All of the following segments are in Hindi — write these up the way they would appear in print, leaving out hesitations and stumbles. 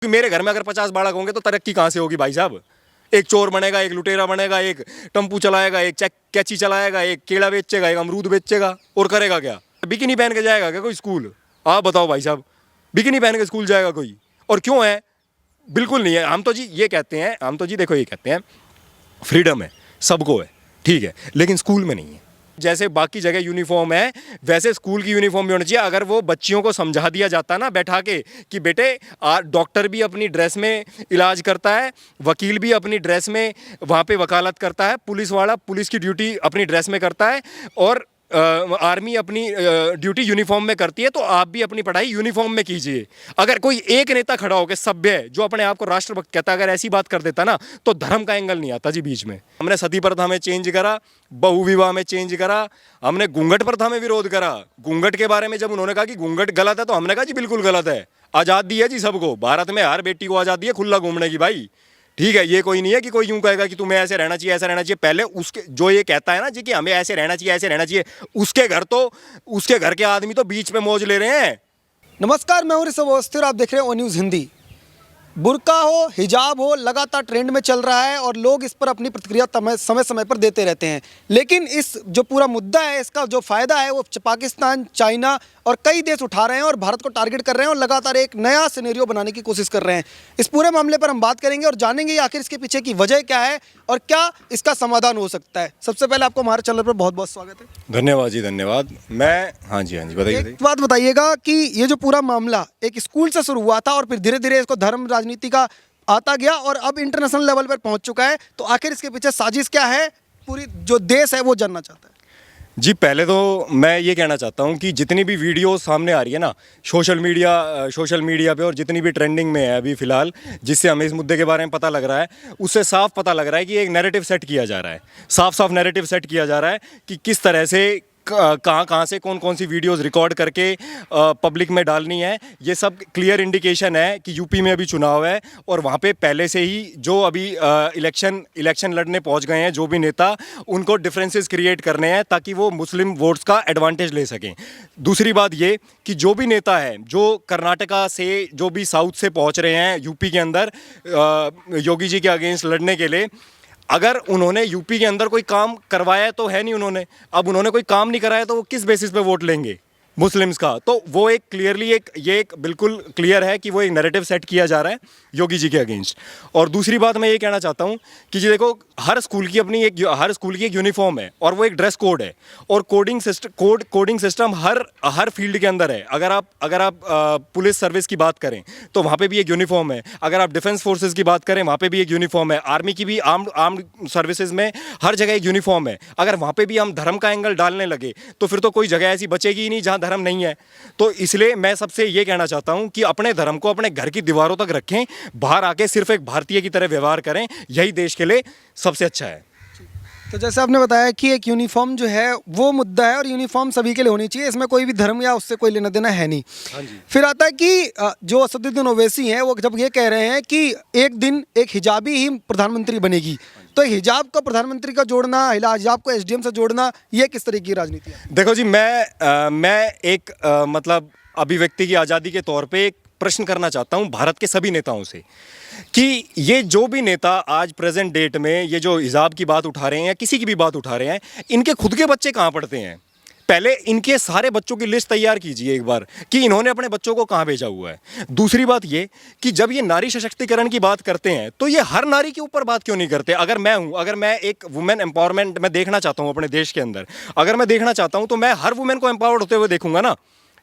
मेरे घर में अगर 50 बालक होंगे तो तरक्की कहाँ से होगी भाई साहब। एक चोर बनेगा, एक लुटेरा बनेगा, एक टम्पू चलाएगा, एक कैची चलाएगा, एक केला बेचेगा, एक अमरूद बेचेगा, और करेगा क्या? बिकिनी पहन के जाएगा क्या कोई स्कूल? आप बताओ भाई साहब, बिकिनी पहन के स्कूल जाएगा कोई? और क्यों है? बिल्कुल नहीं है। हम तो जी ये कहते हैं, हम तो जी देखो ये कहते हैं फ्रीडम है, सबको है, ठीक है, लेकिन स्कूल में नहीं है। जैसे बाकी जगह यूनिफॉर्म है वैसे स्कूल की यूनिफॉर्म भी होनी चाहिए। अगर वो बच्चियों को समझा दिया जाता ना बैठा के कि बेटे डॉक्टर भी अपनी ड्रेस में इलाज करता है, वकील भी अपनी ड्रेस में वहाँ पे वकालत करता है, पुलिस वाला पुलिस की ड्यूटी अपनी ड्रेस में करता है, और आर्मी अपनी ड्यूटी यूनिफॉर्म में करती है, तो आप भी अपनी पढ़ाई यूनिफॉर्म में कीजिए। अगर कोई एक नेता खड़ा होकर सभ्य है जो अपने आप को राष्ट्रभक्त कहता है, अगर ऐसी बात कर देता ना तो धर्म का एंगल नहीं आता जी बीच में। हमने सती प्रथा में चेंज करा, बहु विवाह में चेंज करा, हमने घूंघट प्रथा में विरोध करा। घूंघट के बारे में जब उन्होंने कहा कि घूंघट गलत है तो हमने कहा जी बिल्कुल गलत है। आज़ादी है जी सबको, भारत में हर बेटी को आज़ादी है खुला घूमने की भाई, ठीक है। ये कोई नहीं है कि कोई यूं कहेगा कि तुम्हें ऐसे रहना चाहिए, ऐसा रहना चाहिए। पहले उसके जो ये कहता है ना जी कि हमें ऐसे रहना चाहिए, ऐसे रहना चाहिए, उसके घर के आदमी तो बीच में मौज ले रहे हैं। नमस्कार, मैं हूं ऋषभ अवस्थी और आप देख रहे हैं ओ न्यूज़ हिंदी। बुर्का हो, हिजाब हो, लगातार ट्रेंड में चल रहा है और लोग इस पर अपनी प्रतिक्रिया समय समय पर देते रहते हैं। लेकिन इस जो पूरा मुद्दा है, इसका जो फ़ायदा है वो पाकिस्तान, चाइना और कई देश उठा रहे हैं और भारत को टारगेट कर रहे हैं और लगातार एक नया सिनेरियो बनाने की कोशिश कर रहे हैं। इस पूरे मामले पर हम बात करेंगे और जानेंगे आखिर इसके पीछे की वजह क्या है और क्या इसका समाधान हो सकता है। सबसे पहले आपको हमारे चैनल पर बहुत बहुत स्वागत है। धन्यवाद जी, धन्यवाद। मैं हाँ जी बताइए। एक बात बताइएगा कि ये जो पूरा मामला एक स्कूल से शुरू हुआ था और फिर धीरे धीरे इसको धर्म राजनीति का आता गया और अब इंटरनेशनल लेवल पर पहुंच चुका है, तो आखिर इसके पीछे साजिश क्या है, पूरी जो देश है वो जानना चाहता है। जी पहले तो मैं ये कहना चाहता हूँ कि जितनी भी वीडियो सामने आ रही है ना सोशल मीडिया पे, और जितनी भी ट्रेंडिंग में है अभी फ़िलहाल, जिससे हमें इस मुद्दे के बारे में पता लग रहा है, उससे साफ पता लग रहा है कि एक नैरेटिव सेट किया जा रहा है। साफ नैरेटिव सेट किया जा रहा है कि किस तरह से कहाँ से कौन सी वीडियोस रिकॉर्ड करके पब्लिक में डालनी है। ये सब क्लियर इंडिकेशन है कि यूपी में अभी चुनाव है और वहाँ पे पहले से ही जो अभी इलेक्शन लड़ने पहुँच गए हैं जो भी नेता, उनको डिफरेंसेस क्रिएट करने हैं ताकि वो मुस्लिम वोट्स का एडवांटेज ले सकें। दूसरी बात ये कि जो भी नेता है जो कर्नाटका से, जो भी साउथ से पहुँच रहे हैं यूपी के अंदर योगी जी के अगेंस्ट लड़ने के लिए, अगर उन्होंने यूपी के अंदर कोई काम करवाया तो है नहीं उन्होंने, अब उन्होंने कोई काम नहीं कराया तो वो किस बेसिस पे वोट लेंगे मुस्लिम्स का? तो वो एक क्लियरली ये एक बिल्कुल क्लियर है कि वो एक नैरेटिव सेट किया जा रहा है योगी जी के अगेंस्ट। और दूसरी बात मैं ये कहना चाहता हूँ कि जी देखो, हर स्कूल की एक यूनिफॉर्म है और वो एक ड्रेस कोड है, और कोडिंग सिस्टम हर फील्ड के अंदर है। अगर आप पुलिस सर्विस की बात करें तो वहाँ पे भी एक यूनिफॉर्म है, अगर आप डिफेंस फोर्सेज की बात करें वहाँ पे भी एक यूनिफॉर्म है, आर्मी की भी आर्म्ड सर्विसेज में हर जगह एक यूनिफॉर्म है। अगर वहाँ पे भी हम धर्म का एंगल डालने लगे तो फिर तो कोई जगह ऐसी बचेगी ही नहीं जहाँ धर्म नहीं है। तो इसलिए मैं सबसे ये कहना चाहता हूँ कि अपने धर्म को अपने घर की दीवारों तक रखें, बाहर आके सिर्फ एक भारतीय की तरह व्यवहार करें, यही देश के लिए सबसे अच्छा है। तो जैसे आपने बताया कि एक यूनिफॉर्म जो है वो मुद्दा है और यूनिफॉर्म सभी के लिए होनी चाहिए, इसमें कोई भी धर्म या उससे कोई लेना देना है नहीं। हाँ जी। फिर आता है कि जो असदुद्दीन ओवैसी हैं वो जब ये कह रहे हैं कि एक दिन एक हिजाबी ही प्रधानमंत्री बनेगी, तो हिजाब को प्रधानमंत्री का जोड़ना, हिजाब को एसडीएम से जोड़ना, ये किस तरह की राजनीति है? देखो जी, मैं एक मतलब अभिव्यक्ति की आज़ादी के तौर पे एक प्रश्न करना चाहता हूँ भारत के सभी नेताओं से कि ये जो भी नेता आज प्रेजेंट डेट में ये जो हिजाब की बात उठा रहे हैं या किसी की भी बात उठा रहे हैं, इनके खुद के बच्चे कहाँ पढ़ते हैं? पहले इनके सारे बच्चों की लिस्ट तैयार कीजिए एक बार कि इन्होंने अपने बच्चों को कहाँ भेजा हुआ है। दूसरी बात ये कि जब ये नारी सशक्तिकरण की बात करते हैं तो ये हर नारी के ऊपर बात क्यों नहीं करते? अगर मैं एक वुमेन एम्पावरमेंट मैं देखना चाहता हूँ अपने देश के अंदर, अगर मैं देखना चाहता हूँ तो मैं हर वुमेन को एम्पावर्ड होते हुए देखूंगा ना,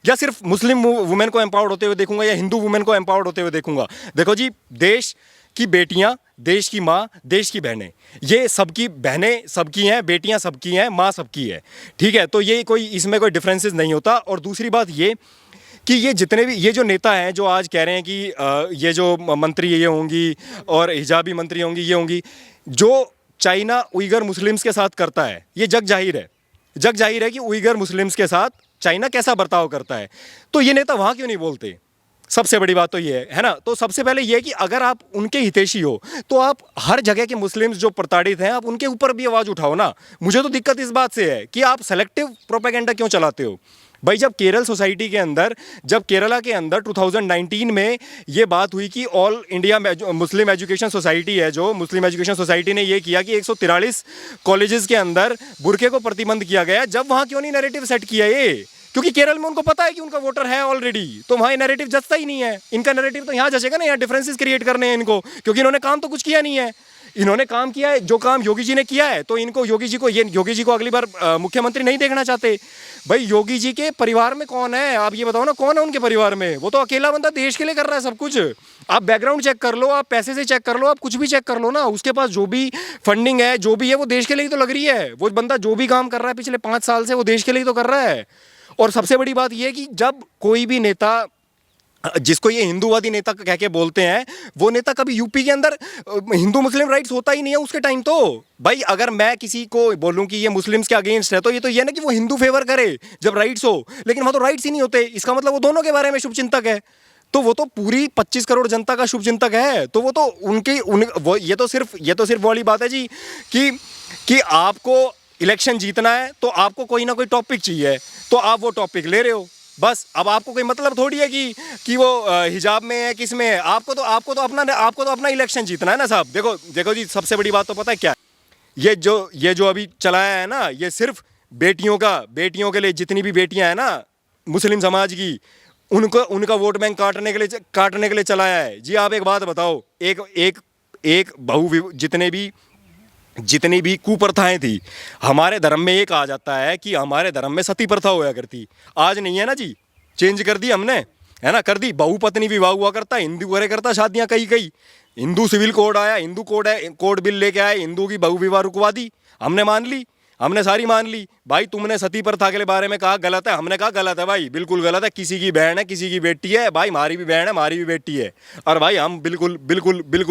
या सिर्फ मुस्लिम वुमेन को एम्पावर्ड होते हुए देखूंगा या हिंदू वुमेन को एम्पावर्ड होते हुए देखूंगा? देखो जी, देश की बेटियां, देश की माँ, देश की बहनें, ये सबकी बहनें सबकी हैं, बेटियां सबकी हैं, माँ सबकी है, ठीक है। तो ये इसमें कोई डिफरेंसेस नहीं होता। और दूसरी बात ये कि ये जितने भी ये जो नेता हैं जो आज कह रहे हैं कि ये जो मंत्री ये होंगी और हिजाबी मंत्री होंगी, ये होंगी, जो चाइना उइगर मुस्लिम्स के साथ करता है ये जग जाहिर है कि उइगर मुस्लिम्स के साथ चाइना कैसा बर्ताव करता है। तो ये नेता वहाँ क्यों नहीं बोलते? सबसे बड़ी बात तो ये है ना। तो सबसे पहले ये है कि अगर आप उनके हितैषी हो तो आप हर जगह के मुस्लिम्स जो प्रताड़ित हैं आप उनके ऊपर भी आवाज़ उठाओ ना। मुझे तो दिक्कत इस बात से है कि आप सेलेक्टिव प्रोपेगेंडा क्यों चलाते हो? भाई जब केरल सोसाइटी के अंदर, जब केरला के अंदर 2019 में ये बात हुई कि all India Muslim education society है, जो मुस्लिम एजुकेशन सोसाइटी ने ये किया कि 143 कॉलेजेस के अंदर बुरके को प्रतिबंध किया गया, जब वहाँ क्यों नहीं नैरेटिव सेट किया ये? क्योंकि केरल में उनको पता है कि उनका वोटर है ऑलरेडी, तो वहाँ नैरेटिव जचता ही नहीं है। इनका नैरेटिव तो यहाँ जचेगा ना, यहाँ डिफरेंसेस क्रिएट करने हैं इनको, क्योंकि इन्होंने काम तो कुछ किया नहीं है। इन्होंने काम किया है, जो काम योगी जी ने किया है, तो इनको योगी जी को अगली बार मुख्यमंत्री नहीं देखना चाहते। भाई योगी जी के परिवार में कौन है, आप ये बताओ ना, कौन है उनके परिवार में? वो तो अकेला बंदा देश के लिए कर रहा है सब कुछ। आप बैकग्राउंड चेक कर लो, आप पैसे से चेक कर लो, आप कुछ भी चेक कर लो ना, उसके पास जो भी फंडिंग है, जो भी है, वो देश के लिए ही तो लग रही है। वो बंदा जो भी काम कर रहा है पिछले 5 साल से, वो देश के लिए ही तो कर रहा है। और सबसे बड़ी बात यह है कि जब कोई भी नेता, जिसको ये हिंदूवादी नेता कह के बोलते हैं, वो नेता कभी यूपी के अंदर हिंदू मुस्लिम राइट्स होता ही नहीं है उसके टाइम। तो भाई अगर मैं किसी को बोलूं कि ये मुस्लिम्स के अगेंस्ट है, तो ये ना कि वो हिंदू फेवर करे जब राइट्स हो, लेकिन वहाँ तो राइट्स ही नहीं होते। इसका मतलब वो दोनों के बारे में शुभचिंतक है। तो वो तो पूरी 25 करोड़ जनता का शुभचिंतक है। तो वो तो ये तो सिर्फ वाली बात है जी कि आपको इलेक्शन जीतना है, तो आपको कोई ना कोई टॉपिक चाहिए, तो आप वो टॉपिक ले रहे हो बस। अब आपको कोई मतलब थोड़ी है कि वो हिजाब में है, किस में है। आपको तो अपना इलेक्शन जीतना है ना साहब। देखो जी, सबसे बड़ी बात तो पता है क्या? ये जो अभी चलाया है ना, ये सिर्फ बेटियों के लिए, जितनी भी बेटियां हैं ना मुस्लिम समाज की, उनका वोट बैंक काटने के लिए चलाया है जी। आप एक बात बताओ, एक जितनी भी कुप्रथाएं थी हमारे धर्म में, एक आ जाता है कि हमारे धर्म में सती प्रथा होया करती, आज नहीं है ना जी, चेंज कर दी हमने, है ना, कर दी। बहुपत्नी विवाह हुआ करता, हिंदू करे करता शादियां कई हिंदू सिविल कोड आया, हिंदू कोड बिल लेके आए, हिंदू की बहु विवाह रुकवा दी, हमने सारी मान ली। भाई तुमने सती प्रथा के बारे में कहा गलत है, हमने कहा गलत है भाई, बिल्कुल गलत है। किसी की बहन है, किसी की बेटी है, भाई हमारी भी बहन है, हमारी भी बेटी है, और भाई हम बिल्कुल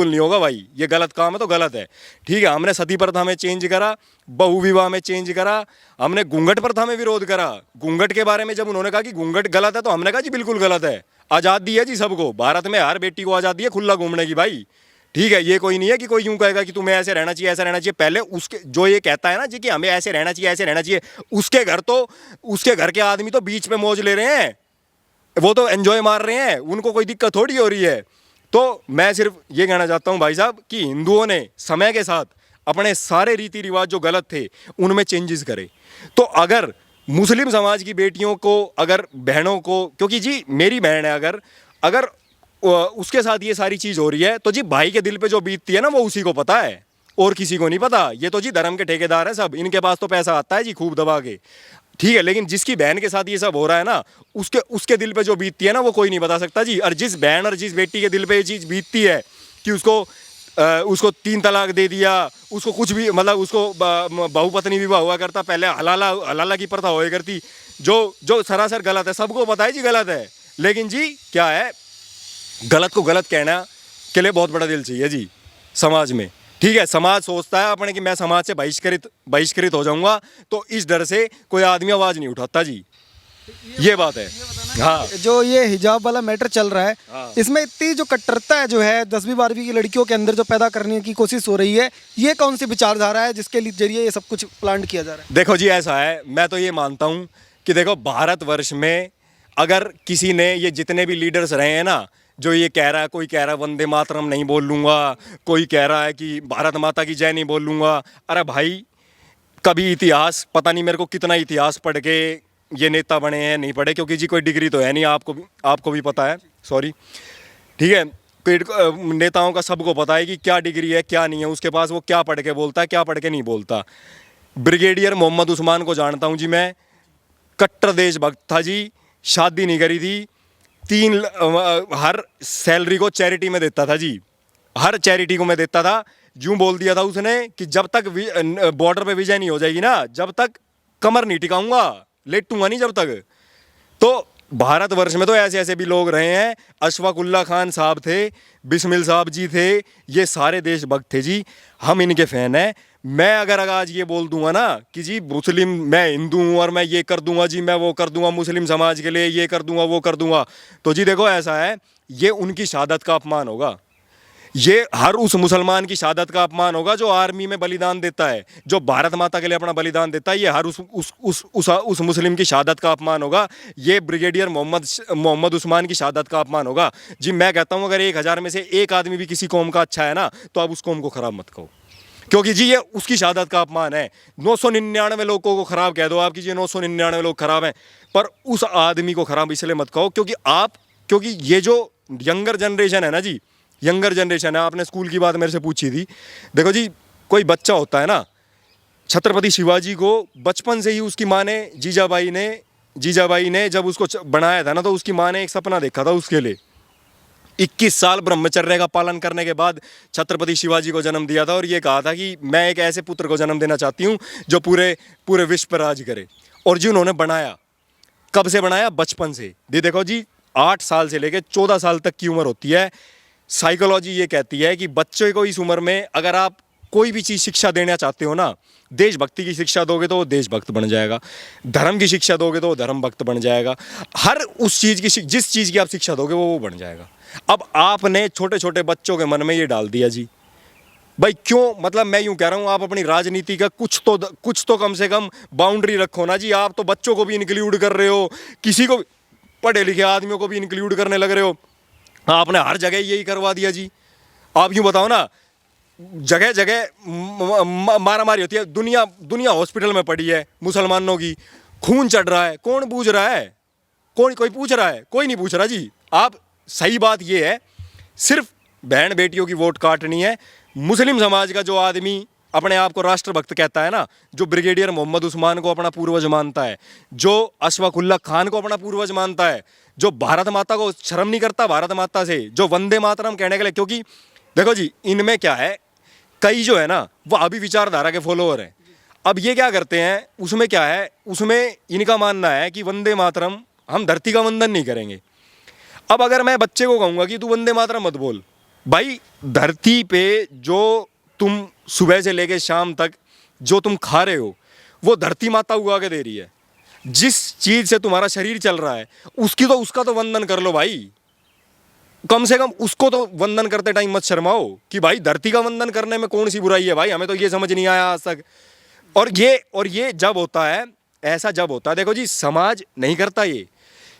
नहीं होगा भाई, ये गलत काम है तो गलत है। ठीक है, हमने सती प्रथा में चेंज करा, बहु विवाह में चेंज करा, हमने घूंघट प्रथा में विरोध करा। घूंघट के बारे में जब उन्होंने कहा कि घूंघट गलत है, तो हमने कहा जी बिल्कुल गलत है। आज़ादी है जी सबको, भारत में हर बेटी को आज़ादी है खुला घूमने की भाई। ठीक है, ये कोई नहीं है कि कोई यूं कहेगा कि तुम्हें ऐसे रहना चाहिए, ऐसा रहना चाहिए। पहले उसके जो ये कहता है ना जी कि हमें ऐसे रहना चाहिए, उसके घर के आदमी तो बीच में मौज ले रहे हैं, वो तो एंजॉय मार रहे हैं, उनको कोई दिक्कत थोड़ी हो रही है। तो मैं सिर्फ ये कहना चाहता हूँ भाई साहब कि हिंदुओं ने समय के साथ अपने सारे रीति रिवाज जो गलत थे उनमें चेंजेस करे। तो अगर मुस्लिम समाज की बेटियों को, अगर बहनों को, क्योंकि जी मेरी बहन है, अगर उसके साथ ये सारी चीज़ हो रही है, तो जी भाई के दिल पे जो बीतती है ना, वो उसी को पता है और किसी को नहीं पता। ये तो जी धर्म के ठेकेदार हैं सब, इनके पास तो पैसा आता है जी खूब दबा के। ठीक है, लेकिन जिसकी बहन के साथ ये सब हो रहा है ना, उसके दिल पे जो बीतती है ना, वो कोई नहीं बता सकता जी। और जिस बहन और जिस बेटी के दिल पे ये चीज़ बीतती है कि उसको 3 तलाक दे दिया, उसको कुछ भी, मतलब उसको बहुपत्नी विवाह हुआ करता, पहले हलाला की प्रथा हुआ करती, जो सरासर गलत है, सबको पता है जी गलत है। लेकिन जी क्या है, गलत को गलत कहना के लिए बहुत बड़ा दिल चाहिए जी समाज में। ठीक है, समाज सोचता है अपने कि मैं समाज से बहिष्कृत हो जाऊंगा, तो इस डर से कोई आदमी आवाज़ नहीं उठाता जी, ये बात है। हाँ, जो ये हिजाब वाला मैटर चल रहा है, हाँ। इसमें इतनी जो कट्टरता है जो है 10वीं 12वीं की लड़कियों के अंदर जो पैदा करने की कोशिश हो रही है, ये कौन सी विचारधारा है जिसके जरिए ये सब कुछ प्लान किया जा रहा है? देखो जी, ऐसा है, मैं तो ये मानता हूँ कि देखो भारतवर्ष में अगर किसी ने, ये जितने भी लीडर्स रहे हैं ना, जो ये कह रहा है, कोई कह रहा है वंदे मातरम नहीं बोल लूँगा, कोई कह रहा है कि भारत माता की जय नहीं बोल लूँगा। अरे भाई, कभी इतिहास, पता नहीं मेरे को कितना इतिहास पढ़ के ये नेता बने हैं, नहीं पढ़े, क्योंकि जी कोई डिग्री तो है नहीं, आपको भी पता है, सॉरी। ठीक है, नेताओं का सबको पता है कि क्या डिग्री है क्या नहीं है उसके पास, वो क्या पढ़ के बोलता है, क्या पढ़ के नहीं बोलता। ब्रिगेडियर मोहम्मद उस्मान को जानता हूँ जी मैं, कट्टर देशभक्त था जी, शादी नहीं करी थी, हर सैलरी को चैरिटी में देता था जी, हर चैरिटी को मैं देता था। यूँ बोल दिया था उसने कि जब तक बॉर्डर पे विजय नहीं हो जाएगी ना, जब तक कमर नहीं टिकाऊंगा, लेटूंगा नहीं जब तक। तो भारतवर्ष में तो ऐसे ऐसे भी लोग रहे हैं, अशफाक उल्ला खान साहब थे, बिस्मिल साहब जी थे, ये सारे देशभक्त थे जी, हम इनके फ़ैन हैं। मैं अगर आज ये बोल दूंगा ना कि जी मुस्लिम, मैं हिंदू हूँ और मैं ये कर दूंगा जी, मैं वो कर दूंगा मुस्लिम समाज के लिए, ये कर दूंगा वो कर दूंगा, तो जी देखो ऐसा है, ये उनकी शहादत का अपमान होगा। ये हर उस मुसलमान की शहादत का अपमान होगा जो आर्मी में बलिदान देता है, जो भारत माता के लिए अपना बलिदान देता है। ये हर उस मुस्लिम की शहादत का अपमान होगा। ये ब्रिगेडियर मोहम्मद उस्मान की शहादत का अपमान होगा। जी मैं कहता हूँ अगर 1000 में से एक आदमी भी किसी कौम का अच्छा है ना, तो आप उस कौम को खराब मत कहो, क्योंकि जी ये उसकी शहादत का अपमान है। 999 लोगों को खराब कह दो आप कि ये 999 लोग खराब हैं, पर उस आदमी को खराब इसलिए मत कहो क्योंकि ये जो यंगर जनरेशन है ना जी, यंगर जनरेशन है। आपने स्कूल की बात मेरे से पूछी थी। देखो जी, कोई बच्चा होता है ना, छत्रपति शिवाजी को बचपन से ही उसकी माँ ने, जीजाबाई ने जब उसको बनाया था ना, तो उसकी माँ ने एक सपना देखा था उसके लिए। 21 साल ब्रह्मचर्य का पालन करने के बाद छत्रपति शिवाजी को जन्म दिया था और ये कहा था कि मैं एक ऐसे पुत्र को जन्म देना चाहती हूँ जो पूरे विश्व पर राज करे। और जी उन्होंने बनाया। कब से बनाया? बचपन से। देखो जी, 8 साल से लेकर 14 साल तक की उम्र होती है। साइकोलॉजी ये कहती है कि बच्चे को इस उम्र में अगर आप कोई भी चीज़ शिक्षा देना चाहते हो ना, देशभक्ति की शिक्षा दोगे तो वो देशभक्त बन जाएगा, धर्म की शिक्षा दोगे तो वो धर्म भक्त बन जाएगा, हर उस चीज़ की जिस चीज़ की आप शिक्षा दोगे वो बन जाएगा। अब आपने छोटे छोटे बच्चों के मन में ये डाल दिया जी। भाई क्यों? मतलब मैं यूं कह रहा हूं, आप अपनी राजनीति का कुछ तो कम से कम बाउंड्री रखो ना जी। आप तो बच्चों को भी इंक्लूड कर रहे हो, किसी को पढ़े लिखे आदमियों को भी इंक्लूड करने लग रहे हो। आपने हर जगह यही करवा दिया जी। आप यूं बताओ ना, जगह जगह मारामारी होती है। दुनिया हॉस्पिटल में पड़ी है मुसलमानों की, खून चढ़ रहा है, कौन पूछ रहा है? कोई पूछ रहा है? कोई नहीं पूछ रहा जी। आप सही बात ये है, सिर्फ बहन बेटियों की वोट काटनी है। मुस्लिम समाज का जो आदमी अपने आप को राष्ट्रभक्त कहता है ना, जो ब्रिगेडियर मोहम्मद उस्मान को अपना पूर्वज मानता है, जो अशफाकुल्ला खान को अपना पूर्वज मानता है, जो भारत माता को शर्म नहीं करता भारत माता से, जो वंदे मातरम कहने के लिए, क्योंकि देखो जी इनमें क्या है, कई जो है ना वो अभी विचारधारा के फॉलोअर हैं। अब ये क्या करते हैं, उसमें क्या है, उसमें इनका मानना है कि वंदे मातरम, हम धरती का वंदन नहीं करेंगे। अब अगर मैं बच्चे को कहूँगा कि तू वंदे मातरम मत बोल, भाई धरती पे जो तुम सुबह से लेके शाम तक जो तुम खा रहे हो वो धरती माता उगा के दे रही है। जिस चीज़ से तुम्हारा शरीर चल रहा है उसका तो वंदन कर लो भाई। कम से कम उसको तो वंदन करते टाइम मत शर्माओ कि भाई धरती का वंदन करने में कौन सी बुराई है। भाई हमें तो ये समझ नहीं आया आज तक। और ये जब होता है, ऐसा जब होता है, देखो जी समाज नहीं करता ये।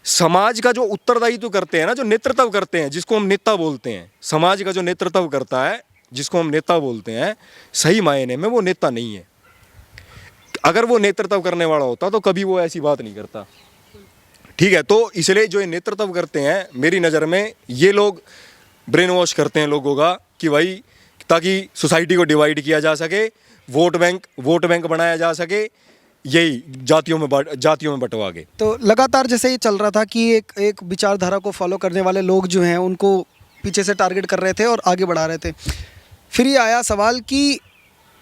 समाज का जो उत्तरदायित्व करते हैं ना, जो नेतृत्व करते हैं, जिसको हम नेता बोलते हैं, समाज का जो नेतृत्व करता है जिसको हम नेता बोलते हैं, सही मायने में वो नेता नहीं है। अगर वो नेतृत्व करने वाला होता तो कभी वो ऐसी बात नहीं करता। ठीक है, तो इसलिए जो ये नेतृत्व करते हैं, मेरी नज़र में ये लोग ब्रेन वॉश करते हैं लोगों का कि भाई, ताकि सोसाइटी को डिवाइड किया जा सके, वोट बैंक बनाया जा सके, यही जातियों में बंटवा के। तो लगातार जैसे ये चल रहा था कि एक विचारधारा को फॉलो करने वाले लोग जो हैं उनको पीछे से टारगेट कर रहे थे और आगे बढ़ा रहे थे। फिर ये आया सवाल कि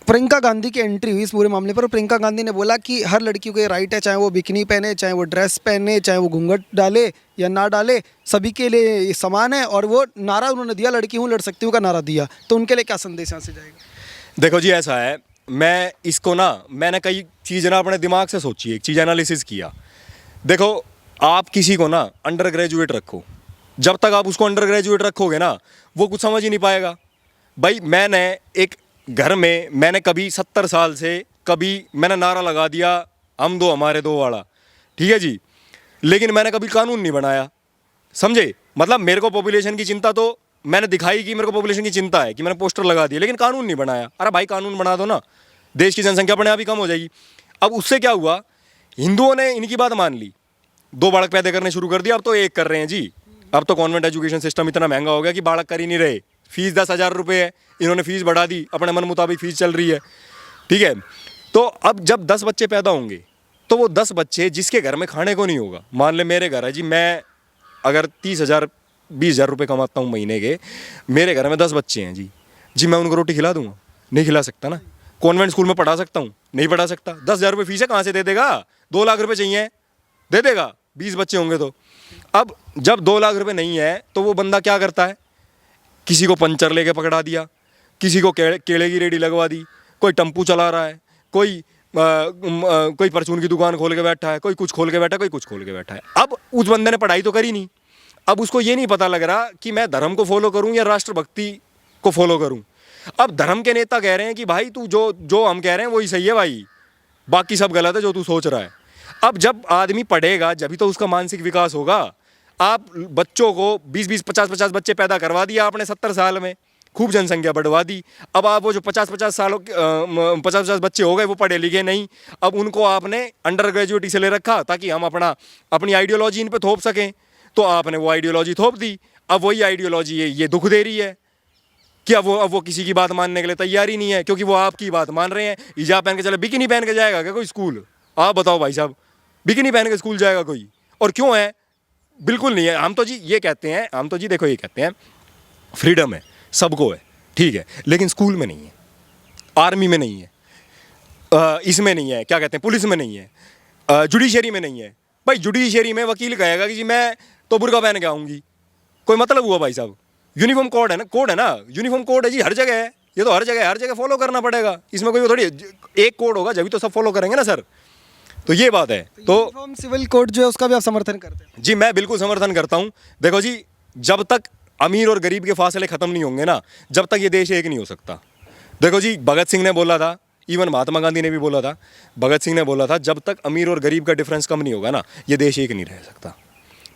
प्रियंका गांधी की एंट्री हुई इस पूरे मामले पर। प्रियंका गांधी ने बोला कि हर लड़की को ये राइट है, चाहे वो बिकनी पहने, चाहे वो ड्रेस पहने, चाहे वो घूंघट डाले या ना डाले, सभी के लिए ये समान है। और वो नारा उन्होंने दिया, लड़की हूँ लड़ सकती हूँ का नारा दिया। तो उनके लिए क्या संदेश यहाँ से जाएगा? देखो जी ऐसा है, मैं इसको ना, मैंने कई चीज़ें ना अपने दिमाग से सोची, एक चीज़ एनालिसिस किया। देखो आप किसी को ना अंडर ग्रेजुएट रखो, जब तक आप उसको अंडर ग्रेजुएट रखोगे ना वो कुछ समझ ही नहीं पाएगा। भाई मैंने एक घर में, मैंने कभी 70 साल से कभी मैंने नारा लगा दिया हम दो हमारे दो वाला, ठीक है जी, लेकिन मैंने कभी कानून नहीं बनाया, समझे? मतलब मेरे को पॉपुलेशन की चिंता तो मैंने दिखाई कि मेरे को पॉपुलेशन की चिंता है कि मैंने पोस्टर लगा दिया, लेकिन कानून नहीं बनाया। अरे भाई कानून बना दो ना, देश की जनसंख्या अपने आप ही कम हो जाएगी। अब उससे क्या हुआ, हिंदुओं ने इनकी बात मान ली, 2 बालक पैदा करने शुरू कर दिया। अब तो 1 कर रहे हैं जी। अब तो कॉन्वेंट एजुकेशन सिस्टम इतना महंगा हो गया कि बालक कर ही नहीं रहे। फीस 10,000 रुपये है, इन्होंने फीस बढ़ा दी, अपने मन मुताबिक फीस चल रही है, ठीक है। तो अब जब 10 बच्चे पैदा होंगे तो वो 10 बच्चे जिसके घर में खाने को नहीं होगा, मान ले मेरे घर है जी, मैं अगर 30,000 20,000 रुपये कमाता हूँ महीने के, मेरे घर में 10 बच्चे हैं जी, मैं उनको रोटी खिला दूंगा? नहीं खिला सकता ना। कॉन्वेंट स्कूल में पढ़ा सकता हूँ? नहीं पढ़ा सकता। 10,000 रुपये फीस है, कहाँ से दे देगा? 2 लाख रुपये चाहिए, दे देगा 20 बच्चे होंगे तो। अब जब 2 लाख रुपये नहीं है तो वो बंदा क्या करता है, किसी को पंचर लेके पकड़ा दिया, किसी को केले की रेडी लगवा दी, कोई टम्पू चला रहा है, कोई परचून की दुकान खोल के बैठा है, कोई कुछ खोल के बैठा है, कोई कुछ खोल के बैठा है। अब उस बंदे ने पढ़ाई तो करी नहीं, अब उसको ये नहीं पता लग रहा कि मैं धर्म को फॉलो करूं या राष्ट्रभक्ति को फॉलो करूं। अब धर्म के नेता कह रहे हैं कि भाई तू जो जो हम कह रहे हैं वही सही है भाई, बाकी सब गलत है जो तू सोच रहा है। अब जब आदमी पढ़ेगा जब तो उसका मानसिक विकास होगा। आप बच्चों को 20-20, 50-50 बच्चे पैदा करवा दिया आपने 70 साल में, खूब जनसंख्या बढ़वा दी। अब आप वो जो 50-50 सालों के 50-50 बच्चे हो गए वो पढ़े लिखे नहीं, अब उनको आपने अंडर ग्रेजुएट इसलिए रखा ताकि हम अपनी आइडियोलॉजी इन पे थोप सकें। तो आपने वो आइडियोलॉजी थोप दी। अब वही आइडियोलॉजी ये दुख दे रही है कि अब वो किसी की बात मानने के लिए तैयार ही नहीं है, क्योंकि वो आपकी बात मान रहे हैं। हिजाब पहन के चले, बिकिनी पहन के जाएगा क्या कोई स्कूल? आप बताओ भाई साहब, बिकिनी पहन के स्कूल जाएगा कोई? और क्यों है? बिल्कुल नहीं है। हम तो जी ये कहते हैं, हम तो जी देखो ये कहते हैं फ्रीडम है, सबको है, ठीक है, लेकिन स्कूल में नहीं है, आर्मी में नहीं है, इसमें नहीं है, क्या कहते हैं, पुलिस में नहीं है, जुडिशरी में नहीं है। भाई जुडिशरी में वकील कहेगा कि जी मैं तो बुर्का पहन के आऊँगी, कोई मतलब हुआ भाई साहब? यूनिफॉर्म कोड है ना, यूनिफॉर्म कोड है जी, हर जगह है, ये तो हर जगह फॉलो करना पड़ेगा। इसमें कोई थोड़ी एक कोड होगा जब तो सब फॉलो करेंगे ना सर। तो ये बात है। तो यूनिफॉर्म सिविल कोड जो है उसका भी आप समर्थन करते हैं? जी मैं बिल्कुल समर्थन करता हूँ। देखो जी, जब तक अमीर और गरीब के फासले खत्म नहीं होंगे ना, जब तक ये देश एक नहीं हो सकता। देखो जी, भगत सिंह ने बोला था, इवन महात्मा गांधी ने भी बोला था, भगत सिंह ने बोला था, जब तक अमीर और गरीब का डिफरेंस कम नहीं होगा ना, ये देश एक नहीं रह सकता।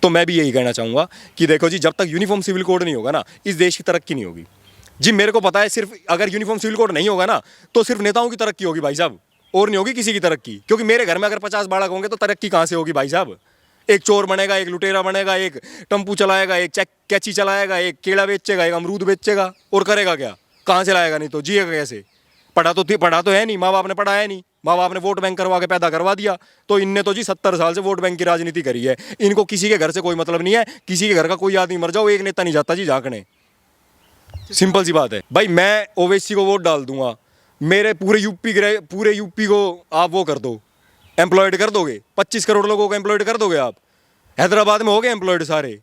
तो मैं भी यही कहना चाहूँगा कि देखो जी, जब तक यूनिफॉर्म सिविल कोड नहीं होगा ना, इस देश की तरक्की नहीं होगी। जी मेरे को पता है, सिर्फ अगर यूनिफॉर्म सिविल कोड नहीं होगा ना, तो सिर्फ नेताओं की तरक्की होगी भाई साहब, और नहीं होगी किसी की तरक्की। क्योंकि मेरे घर में अगर 50 बालक होंगे तो तरक्की कहाँ से होगी भाई साहब? एक चोर बनेगा, एक लुटेरा बनेगा, एक टम्पू चलाएगा, एक कैची चलाएगा, एक केला बेचेगा, एक अमरूद बेचेगा, और करेगा क्या? कहाँ से लाएगा? नहीं तो जिएगा कैसे? पढ़ा तो है नहीं, माँ बाप ने पढ़ाया नहीं, माँ बाप ने वोट बैंक करवा के पैदा करवा दिया। तो इनने तो जी 70 साल से वोट बैंक की राजनीति करी है। इनको किसी के घर से कोई मतलब नहीं है, किसी के घर का कोई आदमी मर जाओ, एक नेता नहीं जाता जी झांकने। सिंपल सी बात है भाई। मैं ओवैसी को वोट डाल दूंगा, मेरे पूरे यूपी को आप वो कर दो, एम्प्लॉयड कर दोगे, 25 करोड़ लोगों को एम्प्लॉयड कर दोगे आप। हैदराबाद में हो गए एम्प्लॉयड सारे।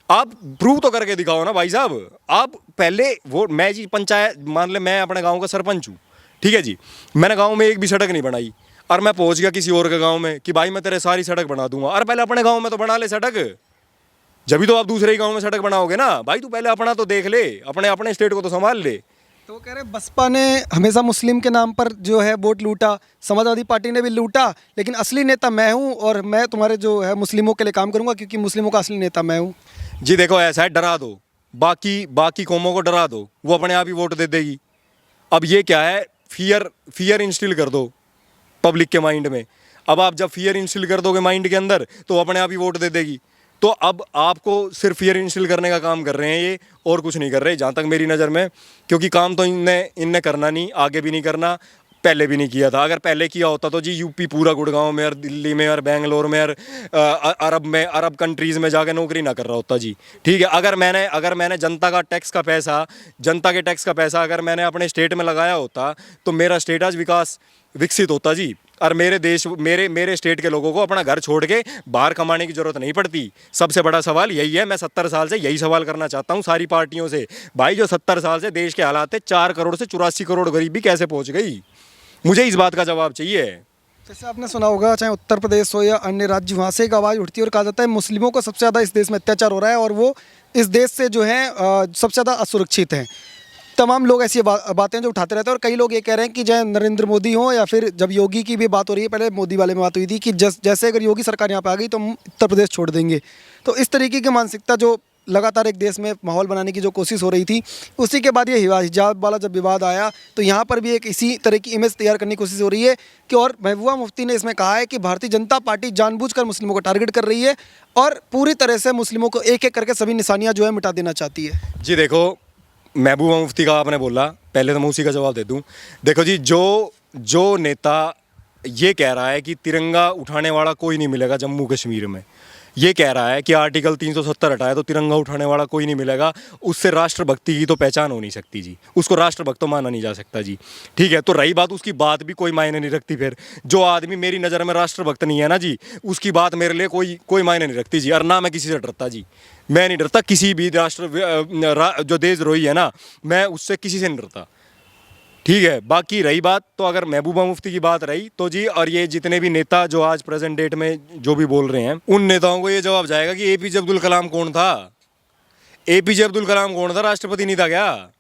आप प्रूव तो करके दिखाओ ना भाई साहब। आप पहले वो, मैं जी पंचायत, मान ले मैं अपने गांव का सरपंच हूँ, ठीक है जी, मैंने गांव में एक भी सड़क नहीं बनाई, और मैं पहुंच गया किसी और के गांव में कि भाई मैं तेरे सारी सड़क बना दूंगा। और पहले अपने गांव में तो बना ले सड़क, जब भी तो आप दूसरे गांव में सड़क बनाओगे ना भाई। तू पहले अपना तो देख ले, अपने स्टेट को तो संभाल ले। तो वो कह रहे हैं बसपा ने हमेशा मुस्लिम के नाम पर जो है वोट लूटा, समाजवादी पार्टी ने भी लूटा, लेकिन असली नेता मैं हूं और मैं तुम्हारे जो है मुस्लिमों के लिए काम करूंगा, क्योंकि मुस्लिमों का असली नेता मैं हूं। जी देखो ऐसा है, डरा दो, बाकी कौमों को डरा दो, वो अपने आप ही वोट दे देगी। अब ये क्या है, फियर इंस्टिल कर दो पब्लिक के माइंड में। अब आप जब फियर इंस्टिल कर दोगे माइंड के अंदर, तो अपने आप ही वोट दे देगी। तो अब आपको सिर्फ फियर इंस्टिल करने का काम कर रहे हैं ये, और कुछ नहीं कर रहे जहाँ तक मेरी नज़र में। क्योंकि काम तो इनने करना नहीं, आगे भी नहीं करना, पहले भी नहीं किया था। अगर पहले किया होता तो जी यूपी पूरा गुड़गांव में और दिल्ली में और बेंगलोर में और अरब कंट्रीज़ में जाके नौकरी ना कर रहा होता जी, ठीक है। अगर मैंने जनता के टैक्स का पैसा अगर मैंने अपने स्टेट में लगाया होता, तो मेरा स्टेट आज विकसित होता जी। और मेरे स्टेट के लोगों को अपना घर छोड़ के बाहर कमाने की ज़रूरत नहीं पड़ती। सबसे बड़ा सवाल यही है। मैं 70 साल से यही सवाल करना चाहता हूँ सारी पार्टियों से, भाई जो 70 साल से देश के हालात है, 4 करोड़ से 84 करोड़ गरीबी कैसे पहुँच गई? मुझे इस बात का जवाब चाहिए। जैसे आपने सुना होगा, चाहे उत्तर प्रदेश हो या अन्य राज्य, वहाँ से एक आवाज़ उठती है और कहा जाता है मुस्लिमों को सबसे ज़्यादा इस देश में अत्याचार हो रहा है और वो इस देश से जो है सबसे ज़्यादा असुरक्षित हैं। तमाम लोग ऐसी बातें जो उठाते रहते हैं, और कई लोग ये कह रहे हैं कि चाहे नरेंद्र मोदी हो या फिर जब योगी की भी बात हो रही है, पहले मोदी वाले में बात हुई थी कि जैसे अगर योगी सरकार यहाँ पे आ गई तो हम उत्तर प्रदेश छोड़ देंगे। तो इस तरीके की मानसिकता जो लगातार एक देश में माहौल बनाने की जो कोशिश हो रही थी, उसी के बाद ये हिजाब वाला जब विवाद आया तो यहाँ पर भी एक इसी तरह की इमेज तैयार करने की कोशिश हो रही है कि, और महबूबा मुफ्ती ने इसमें कहा है कि भारतीय जनता पार्टी जानबूझकर मुस्लिमों को टारगेट कर रही है और पूरी तरह से मुस्लिमों को एक एक करके सभी निशानियाँ जो है मिटा देना चाहती है। जी देखो, महबूबा मुफ्ती का आपने बोला, पहले तो मैं उसी का जवाब दे दूं। देखो जी, जो नेता ये कह रहा है कि तिरंगा उठाने वाला कोई नहीं मिलेगा जम्मू कश्मीर में, ये कह रहा है कि आर्टिकल 370 हटाए तो तिरंगा उठाने वाला कोई नहीं मिलेगा, उससे राष्ट्रभक्ति की तो पहचान हो नहीं सकती जी, उसको राष्ट्रभक्त तो माना नहीं जा सकता जी, ठीक है। तो रही बात उसकी बात भी कोई मायने नहीं रखती। फिर जो आदमी मेरी नज़र में राष्ट्रभक्त नहीं है ना जी, उसकी बात मेरे लिए कोई मायने नहीं रखती जी। और ना मैं किसी से डरता जी, मैं नहीं डरता किसी भी जो देशद्रोही है ना, मैं उससे किसी से नहीं डरता, ठीक है। बाकी रही बात, तो अगर महबूबा मुफ्ती की बात रही तो जी, और ये जितने भी नेता जो आज प्रेजेंट डेट में जो भी बोल रहे हैं, उन नेताओं को ये जवाब जाएगा कि एपीजे अब्दुल कलाम कौन था? एपीजे अब्दुल कलाम कौन था? राष्ट्रपति नहीं था क्या?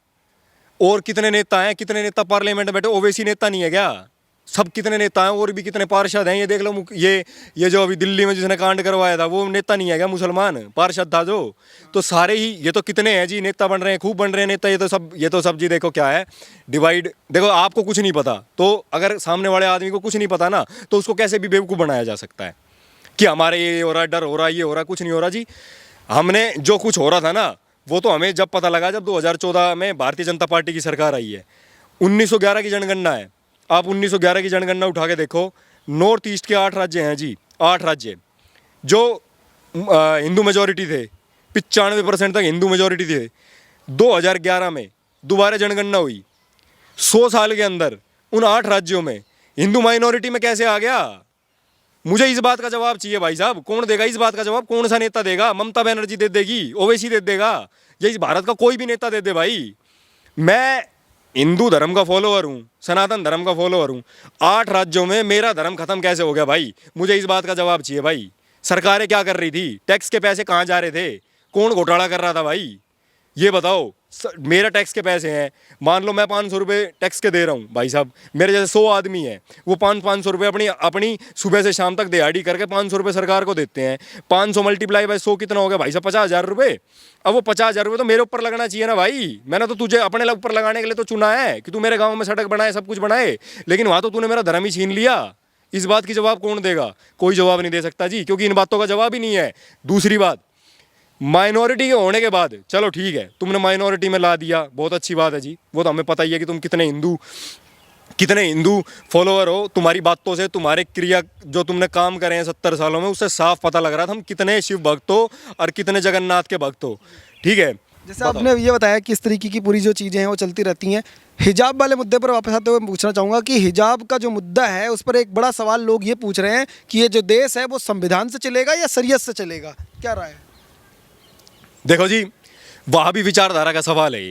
और कितने नेता हैं, कितने नेता पार्लियामेंट में बैठे, ओवैसी नेता नहीं है क्या? सब कितने नेता हैं, और भी कितने पार्षद हैं, ये देख लो। ये जो अभी दिल्ली में जिसने कांड करवाया था वो नेता नहीं है क्या? मुसलमान पार्षद था जो। तो सारे ही ये तो कितने हैं जी, नेता बन रहे हैं, खूब बन रहे हैं नेता। ये तो सब जी देखो क्या है, डिवाइड। देखो आपको कुछ नहीं पता, तो अगर सामने वाले आदमी को कुछ नहीं पता ना, तो उसको कैसे भी बेवकूफ़ बनाया जा सकता है कि हमारे ये हो रहा है, डर हो रहा है, ये हो रहा है। कुछ नहीं हो रहा जी। हमने जो कुछ हो रहा था ना, वो तो हमें जब पता लगा जब 2014 में भारतीय जनता पार्टी की सरकार आई है। 1911 की जनगणना है, आप 1911 की जनगणना उठा के देखो। नॉर्थ ईस्ट के 8 राज्य हैं जी, 8 राज्य जो हिंदू मेजोरिटी थे, 95% तक हिंदू मेजोरिटी थे। 2011 में दोबारा जनगणना हुई, 100 साल के अंदर उन 8 राज्यों में हिंदू माइनॉरिटी में कैसे आ गया? मुझे इस बात का जवाब चाहिए भाई साहब। कौन देगा इस बात का जवाब? कौन सा नेता देगा? ममता बनर्जी दे देगी, ओवैसी दे देगा, या इस भारत का कोई भी नेता दे दे भाई। मैं हिंदू धर्म का फॉलोअर हूँ, सनातन धर्म का फॉलोअर हूँ। 8 राज्यों में मेरा धर्म खत्म कैसे हो गया भाई? मुझे इस बात का जवाब चाहिए भाई। सरकारें क्या कर रही थी? टैक्स के पैसे कहाँ जा रहे थे? कौन घोटाला कर रहा था भाई? ये बताओ। मेरा टैक्स के पैसे हैं, मान लो मैं 500 रुपये टैक्स के दे रहा हूँ भाई साहब। मेरे जैसे 100 आदमी हैं, वो 500 रुपये अपनी सुबह से शाम तक दिहाड़ी करके 500 रुपये सरकार को देते हैं। 500 मल्टीप्लाई बाय 100 कितना हो गया भाई साहब? 50,000 रुपये। अब वो 50,000 रुपये तो मेरे ऊपर लगना चाहिए ना भाई। मैंने तो तुझे अपने ऊपर लगाने के लिए तो चुना है कि तू मेरे गाँव में सड़क बनाए, सब कुछ बनाए, लेकिन वहाँ तो तूने मेरा धर्म ही छीन लिया। इस बात की जवाब कौन देगा? कोई जवाब नहीं दे सकता जी, क्योंकि इन बातों का जवाब ही नहीं है। दूसरी बात, माइनॉरिटी के होने के बाद, चलो ठीक है, तुमने माइनॉरिटी में ला दिया, बहुत अच्छी बात है जी। वो तो हमें पता ही है कि तुम कितने हिंदू फॉलोअर हो। तुम्हारी बातों से, तुम्हारे क्रिया जो तुमने काम करे हैं 70 सालों में, उससे साफ पता लग रहा था हम कितने शिव भक्त हो और कितने जगन्नाथ के भक्त हो। ठीक है, जैसे आपने ये बताया कि इस तरीके की पूरी जो चीज़ें हैं वो चलती रहती हैं। हिजाब वाले मुद्दे पर वापस आते हुए पूछना चाहूँगा कि हिजाब का जो मुद्दा है उस पर एक बड़ा सवाल लोग ये पूछ रहे हैं कि ये जो देश है वो संविधान से चलेगा या शरीयत से चलेगा, क्या राय है? देखो जी, वहाबी विचारधारा का सवाल है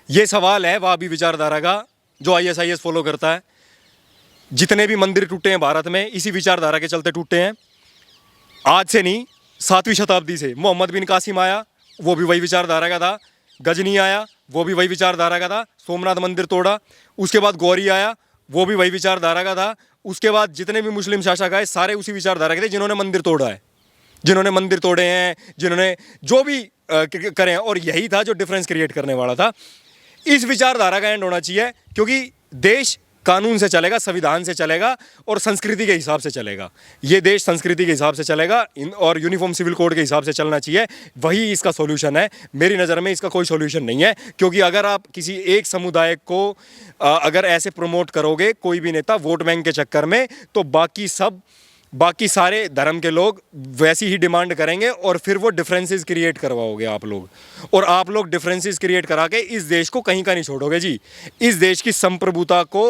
ये सवाल है वहाबी विचारधारा का, जो ISIS फॉलो करता है। जितने भी मंदिर टूटे हैं भारत में, इसी विचारधारा के चलते टूटे हैं। आज से नहीं, 7वीं शताब्दी से मोहम्मद बिन कासिम आया, वो भी वही विचारधारा का था। गजनी आया, वो भी वही विचारधारा का था, सोमनाथ मंदिर तोड़ा। उसके बाद गौरी आया, वो भी वही विचारधारा का था। उसके बाद जितने भी मुस्लिम शासक आए, सारे उसी विचारधारा के थे, जिन्होंने मंदिर तोड़ा है, जिन्होंने मंदिर तोड़े हैं, जिन्होंने जो भी करें। और यही था जो डिफरेंस क्रिएट करने वाला था। इस विचारधारा का एंड होना चाहिए, क्योंकि देश कानून से चलेगा, संविधान से चलेगा और संस्कृति के हिसाब से चलेगा। ये देश संस्कृति के हिसाब से चलेगा और यूनिफॉर्म सिविल कोड के हिसाब से चलना चाहिए। वही इसका सॉल्यूशन है। मेरी नज़र में इसका कोई सॉल्यूशन नहीं है, क्योंकि अगर आप किसी एक समुदाय को अगर ऐसे प्रमोट करोगे, कोई भी नेता, वोट बैंक के चक्कर में, तो बाकी सारे धर्म के लोग वैसी ही डिमांड करेंगे और फिर वो डिफरेंसेस क्रिएट करवाओगे आप लोग। और आप लोग डिफरेंसेस क्रिएट करा के इस देश को कहीं का नहीं छोड़ोगे जी। इस देश की संप्रभुता को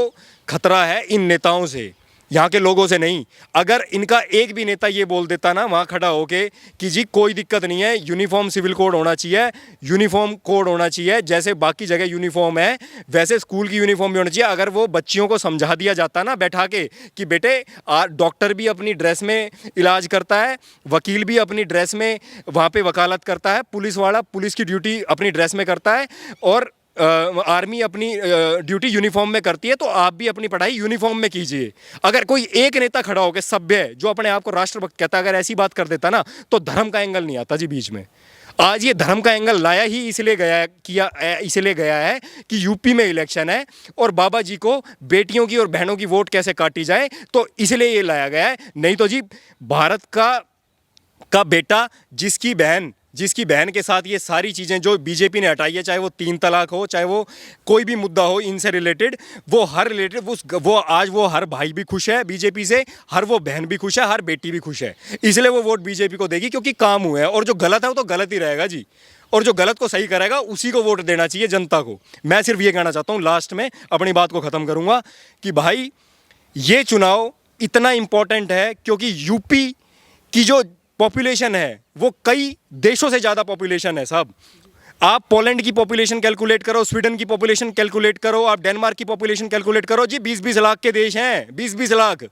खतरा है इन नेताओं से, यहाँ के लोगों से नहीं। अगर इनका एक भी नेता ये बोल देता ना वहाँ खड़ा होके कि जी कोई दिक्कत नहीं है, यूनिफॉर्म सिविल कोड होना चाहिए, यूनिफॉर्म कोड होना चाहिए, जैसे बाकी जगह यूनिफॉर्म है वैसे स्कूल की यूनिफॉर्म भी होनी चाहिए। अगर वो बच्चियों को समझा दिया जाता ना बैठा के कि बेटे डॉक्टर भी अपनी ड्रेस में इलाज करता है, वकील भी अपनी ड्रेस में वहाँ पे वकालत करता है, पुलिस वाला पुलिस की ड्यूटी अपनी ड्रेस में करता है, और आर्मी अपनी ड्यूटी यूनिफॉर्म में करती है, तो आप भी अपनी पढ़ाई यूनिफॉर्म में कीजिए। अगर कोई एक नेता खड़ा होकर सभ्य है, जो अपने आप को राष्ट्रभक्त कहता है, अगर ऐसी बात कर देता ना, तो धर्म का एंगल नहीं आता जी बीच में। आज ये धर्म का एंगल लाया ही इसलिए गया है कि यूपी में इलेक्शन है और बाबा जी को बेटियों की और बहनों की वोट कैसे काटी जाए, तो इसलिए ये लाया गया है। नहीं तो जी भारत का बेटा जिसकी बहन के साथ ये सारी चीज़ें जो बीजेपी ने हटाई है, चाहे वो 3 तलाक हो, चाहे वो कोई भी मुद्दा हो इनसे रिलेटेड, वो आज वो हर भाई भी खुश है बीजेपी से, हर वो बहन भी खुश है, हर बेटी भी खुश है। इसलिए वो वोट बीजेपी को देगी, क्योंकि काम हुए हैं। और जो गलत है वो तो गलत ही रहेगा जी, और जो गलत को सही करेगा उसी को वोट देना चाहिए जनता को। मैं सिर्फ ये कहना चाहता हूँ, लास्ट में अपनी बात को ख़त्म करूँगा कि भाई ये चुनाव इतना इम्पोर्टेंट है क्योंकि यूपी की जो पॉपुलेशन है वो कई देशों से ज़्यादा पॉपुलेशन है साहब। आप पोलैंड की पॉपुलेशन कैलकुलेट करो, स्वीडन की पॉपुलेशन कैलकुलेट करो, आप डेनमार्क की पॉपुलेशन कैलकुलेट करो जी, 20-20 लाख के देश हैं, 20-20 लाख।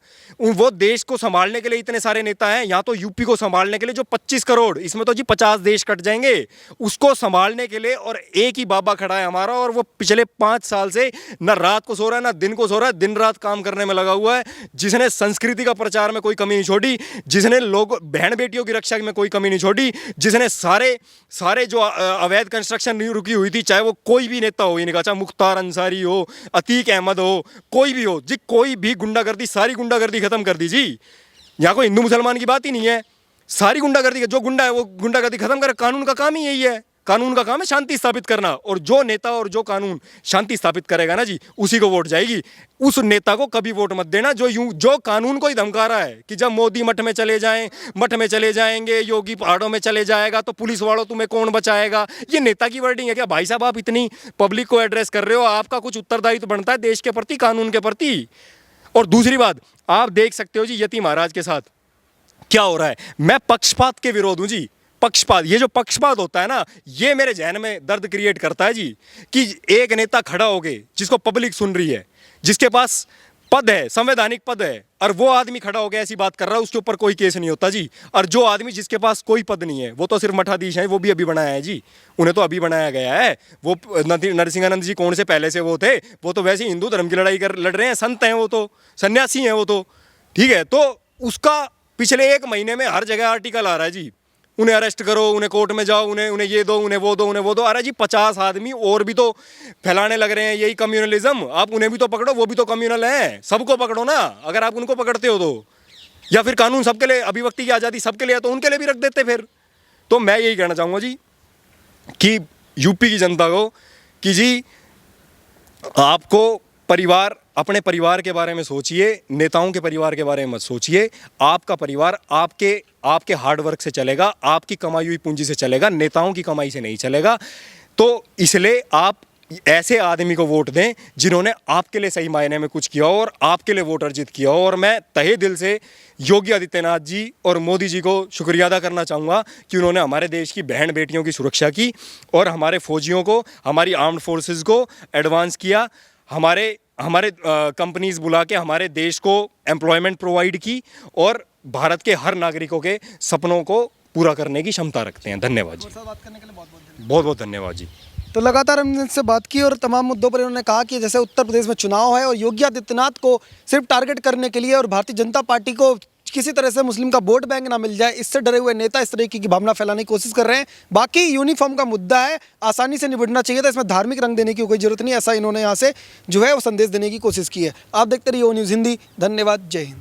वो देश को संभालने के लिए इतने सारे नेता हैं। यहाँ तो यूपी को संभालने के लिए जो 25 करोड़, इसमें तो जी 50 देश कट जाएंगे। उसको संभालने के लिए और एक ही बाबा खड़ा है हमारा, और वो पिछले 5 साल से न रात को सो रहा है ना दिन को सो रहा है, दिन रात काम करने में लगा हुआ है। जिसने संस्कृति का प्रचार में कोई कमी नहीं छोड़ी, जिसने लोग बहन बेटियों की रक्षा में कोई कमी नहीं छोड़ी, जिसने सारे जो अवैध कंस्ट्रक्शन नहीं रुकी हुई थी, चाहे वो कोई भी नेता हो इनका, चाहे मुख्तार अंसारी हो, अतीक अहमद हो, कोई भी हो जी, कोई भी गुंडागर्दी, सारी गुंडागर्दी खत्म कर दी जी। यहाँ कोई हिंदू मुसलमान की बात ही नहीं है, सारी गुंडागर्दी, जो गुंडा है वो गुंडागर्दी खत्म कर। कानून का काम ही यही है, कानून का काम है शांति स्थापित करना, और जो नेता और जो कानून शांति स्थापित करेगा ना जी, उसी को वोट जाएगी। उस नेता को कभी वोट मत देना जो कानून को ही धमका रहा है कि जब मोदी मठ में चले जाएं, मठ में चले जाएंगे, योगी पहाड़ों में चले जाएगा तो पुलिस वालों तुम्हें कौन बचाएगा। ये नेता की वर्डिंग है क्या भाई साहब? आप इतनी पब्लिक को एड्रेस कर रहे हो, आपका कुछ उत्तरदायित्व बनता है देश के प्रति, कानून के प्रति। और दूसरी बात, आप देख सकते हो जी यति महाराज के साथ क्या हो रहा है। मैं पक्षपात के विरोध हूं जी, पक्षपात, ये जो पक्षपात होता है ना, ये मेरे जहन में दर्द क्रिएट करता है जी, कि एक नेता खड़ा हो गए जिसको पब्लिक सुन रही है, जिसके पास पद है, संवैधानिक पद है, और वो आदमी खड़ा हो गया ऐसी बात कर रहा है, उसके ऊपर कोई केस नहीं होता जी। और जो आदमी जिसके पास कोई पद नहीं है, वो तो सिर्फ मठाधीश है, वो भी अभी बनाया है जी, उन्हें तो अभी बनाया गया है। वो नरसिंहानंद जी कौन से पहले से वो थे, वो तो वैसे हिंदू धर्म की लड़ाई लड़ रहे हैं, संत हैं, वो तो सन्यासी हैं वो तो, ठीक है। तो उसका पिछले 1 महीने में हर जगह आर्टिकल आ रहा है जी, उन्हें अरेस्ट करो, उन्हें कोर्ट में जाओ, उन्हें ये दो, उन्हें वो दो, उन्हें वो दो। अरे जी 50 आदमी और भी तो फैलाने लग रहे हैं यही कम्युनलिज्म, आप उन्हें भी तो पकड़ो, वो भी तो कम्युनल हैं, सबको पकड़ो ना अगर आप उनको पकड़ते हो तो। या फिर कानून सबके लिए, अभिव्यक्ति की आज़ादी सबके लिए है तो उनके लिए भी रख देते फिर। तो मैं यही कहना चाहूँगा जी कि यूपी की जनता को कि जी आपको परिवार, अपने परिवार के बारे में सोचिए, नेताओं के परिवार के बारे में मत सोचिए। आपका परिवार आपके हार्ड वर्क से चलेगा, आपकी कमाई हुई पूंजी से चलेगा, नेताओं की कमाई से नहीं चलेगा। तो इसलिए आप ऐसे आदमी को वोट दें जिन्होंने आपके लिए सही मायने में कुछ किया हो और आपके लिए वोट अर्जित किया हो। और मैं तहे दिल से योगी आदित्यनाथ जी और मोदी जी को शुक्रिया अदा करना चाहूँगा कि उन्होंने हमारे देश की बहन बेटियों की सुरक्षा की, और हमारे फौजियों को, हमारी आर्म्ड फोर्सेस को एडवांस किया, हमारे कंपनीज बुला के हमारे देश को एम्प्लॉयमेंट प्रोवाइड की, और भारत के हर नागरिकों के सपनों को पूरा करने की क्षमता रखते हैं। धन्यवाद जी, बात करने के लिए बहुत बहुत धन्यवाद जी। तो लगातार हमने इनसे बात की और तमाम मुद्दों पर इन्होंने कहा कि जैसे उत्तर प्रदेश में चुनाव है और योगी आदित्यनाथ को सिर्फ टारगेट करने के लिए और भारतीय जनता पार्टी को किसी तरह से मुस्लिम का वोट बैंक ना मिल जाए, इससे डरे हुए नेता इस तरीके की भावना फैलाने की कोशिश कर रहे हैं। बाकी यूनिफॉर्म का मुद्दा है, आसानी से निपटना चाहिए था, इसमें धार्मिक रंग देने की कोई जरूरत नहीं, ऐसा इन्होंने यहाँ से जो है वो संदेश देने की कोशिश की है। आप देखते रहिए ओ न्यूज़ हिंदी। धन्यवाद, जय हिंद।